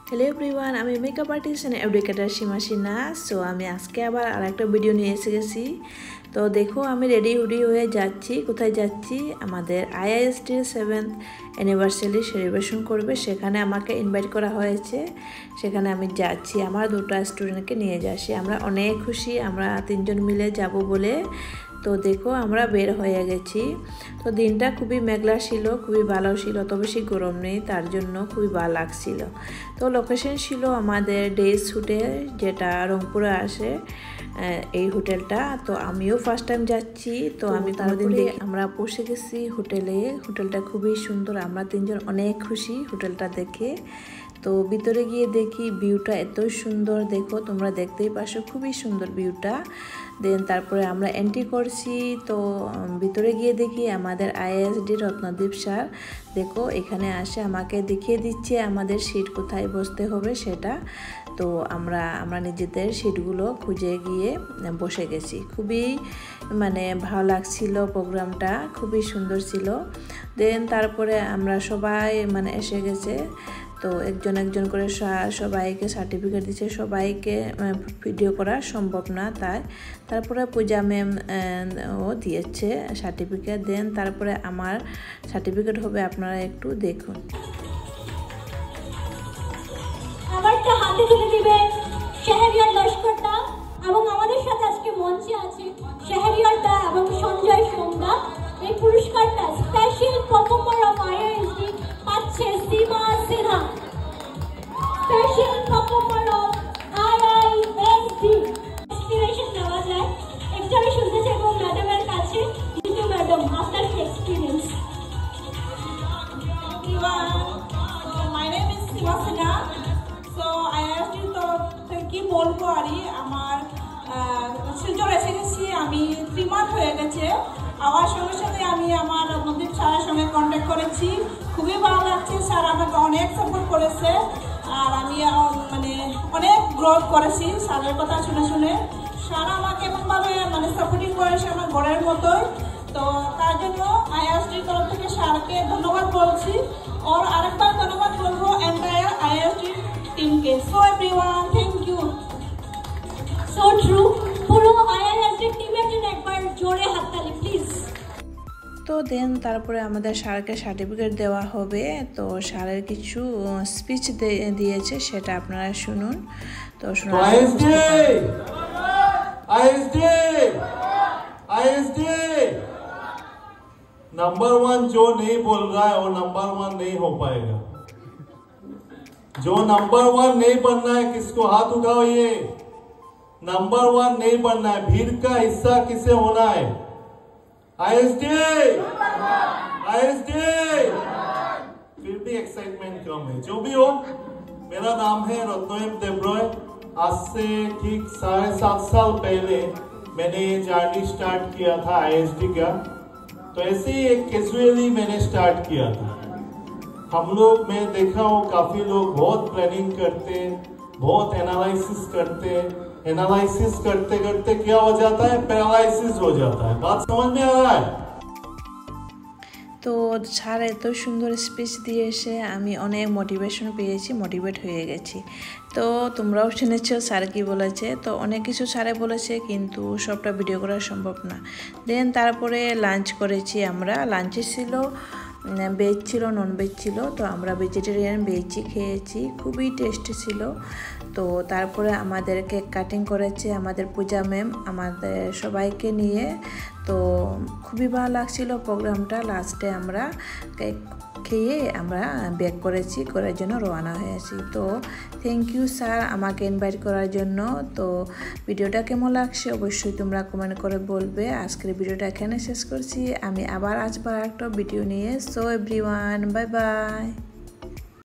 Hello everyone আমি makeup artist and educator সীমাসিনা। So আমি আজকে আবার আরেকটা ভিডিও নিয়ে এসে গেছি। তো দেখো আমি রেডি হয়ে যাচ্ছি। কোথায় যাচ্ছি? আমাদের আইআইএসটির 7th অ্যানিভার্সারি সেলিব্রেশন করবে, সেখানে আমাকে ইনভাইট করা হয়েছে। সেখানে আমি যাচ্ছি, আমার দুটো স্টুডেন্টকে নিয়ে যাচ্ছি। আমরা অনেক খুশি, আমরা তিনজন মিলে যাব বলে। তো দেখো আমরা বের হয়ে গেছি। তো দিনটা খুবই মেঘলা ছিল, খুবই ভালো ছিল, অত বেশি গরম নেই, তার জন্য খুবই ভালো লাগছিল। তো লোকেশন ছিল আমাদের ডেজ হোটেল, যেটা রংপুরে আসে এই হোটেলটা। তো আমিও ফার্স্ট টাইম যাচ্ছি। তো আমি তারপরে আমরা পৌঁছে গেছি হোটেলে। হোটেলটা খুবই সুন্দর, আমরা তিনজন অনেক খুশি হোটেলটা দেখে। তো ভিতরে গিয়ে দেখি ভিউটা এত সুন্দর, দেখো তোমরা দেখতেই পাচ্ছ খুবই সুন্দর ভিউটা। দেন তারপরে আমরা এন্ট্রি করছি। তো ভিতরে গিয়ে দেখি আমাদের আইএসডি রত্নদীপ স্যার, দেখো এখানে আসে আমাকে দেখিয়ে দিচ্ছে আমাদের সিট কোথায় বসতে হবে সেটা। তো আমরা নিজেদের সিটগুলো খুঁজে গিয়ে বসে গেছি। খুবই ভালো লাগছিল, প্রোগ্রামটা খুবই সুন্দর ছিল। দেন তারপরে আমরা সবাই এসে গেছে। তো একজন করে সবাইকে সার্টিফিকেট দিচ্ছে, সবাইকে ভিডিও করা সম্ভব না, তারপরে পূজা ম্যাম ও দিয়েছে সার্টিফিকেট। দেন তারপরে আমার সার্টিফিকেট হবে, আপনারা একটু দেখুন। আমারটা হাতে তুলে দিবে শাহরিয়ার লস্করদা, এবং আমাদের সাথে আজকে মঞ্চে আছে শাহরিয়ারদা এবং সঞ্জয় সোমদা। এই পুরস্কারটা স্পেশাল পারফর্মার অফ আইআইএসডি পাচ্ছে Seema Sinha, special performer of IISD. Inspiration নেওয়া যায়, একটু আমি শুনতে চাইবো ম্যাডামের কাছে। জিতু ম্যাডাম, আপনার কি experience? My name is Sima Sinha. So I have to কি বলবো আরি আমার শিলচর এসে গেছি, আমি 3 মাস হয়ে গেছে। আমার সঙ্গে সাথে আমি আমার রত্নদীপ স্যারের সঙ্গে কন্ট্যাক্ট করেছি, খুবই ভালো লাগছে। স্যার আমাকে অনেক সাপোর্ট করেছে, আর আমি অনেক গ্রোথ করেছি স্যারের কথা শুনে। স্যার আমাকে এমনভাবে সাপোর্টিং করেছে আমার ঘরের মতোই। তো তার জন্য আইআইএসডির তরফ থেকে স্যারকে ধন্যবাদ বলছি, और আরেকবার ধন্যবাদ বলবো এন্টায়ার আইআইএসডি টিমকে। So everyone, thank you. So true, পুরো আইআইএসডি টিমের জন্য একবার জোরে হাততালি প্লিজ। তো দেন তারপরে আমাদের স্যারকে সার্টিফিকেট দেওয়া হবে। তো স্যারের কিছু স্পিচ দিয়েছে, সেটা আপনারা শুনুন। তো नंबर 1 जो नहीं बोल रहा है वो नंबर 1 नहीं हो पाएगा। जो नंबर 1 नहीं बनना है, किसको हाथ उठाओ, ये नंबर 1 नहीं बनना है। भीड़ का हिस्सा किसे होना है? आईएसडी फिर भी एक्साइटमेंट कम है। जो भी हो, मेरा नाम है रत्नदीप देब्रॉय। आज से ठीक 7.5 साल पहले मैंने ये जर्नी स्टार्ट किया था आईएसडी का। तो ऐसे ही एक कैजुअली मैंने स्टार्ट किया था। हम लोग, मैं देखा हूँ काफी लोग बहुत प्लानिंग करते, बहुत एनालिसिस करते, एनालिसिस करते करते क्या हो जाता है, पैरालिसिस हो जाता है। बात समझ में आ रहा है? তো স্যার এত সুন্দর স্পিচ দিয়ে এসে আমি অনেক মোটিভেশন পেয়েছি, মোটিভেট হয়ে গেছি। তো তোমরাও শুনেছ স্যার কি বলেছে। তো অনেক কিছু স্যারে বলেছে, কিন্তু সবটা ভিডিও করা সম্ভব না। দেন তারপরে লাঞ্চ করেছি আমরা। লাঞ্চে ছিল ভেজ ছিল, নন ভেজ ছিল। তো আমরা ভেজিটেরিয়ান ভেজই খেয়েছি, খুবই টেস্টি ছিল। তো তারপরে আমাদের কেক কাটিং করেছে আমাদের পূজা ম্যাম, আমাদের সবাইকে নিয়ে। তো খুবই ভালো লাগছিল প্রোগ্রামটা। লাস্টে আমরা কেক খেয়ে আমরা ব্যাক করার জন্য রওনা হয়েছি। তো থ্যাংক ইউ স্যার আমাকে ইনভাইট করার জন্য। তো ভিডিওটা কেমন লাগছে অবশ্যই তোমরা কমেন্ট করে বলবে। আজকের ভিডিওটা এখানে শেষ করছি, আমি আবার আসবো একটা ভিডিও নিয়ে। So everyone, bye bye.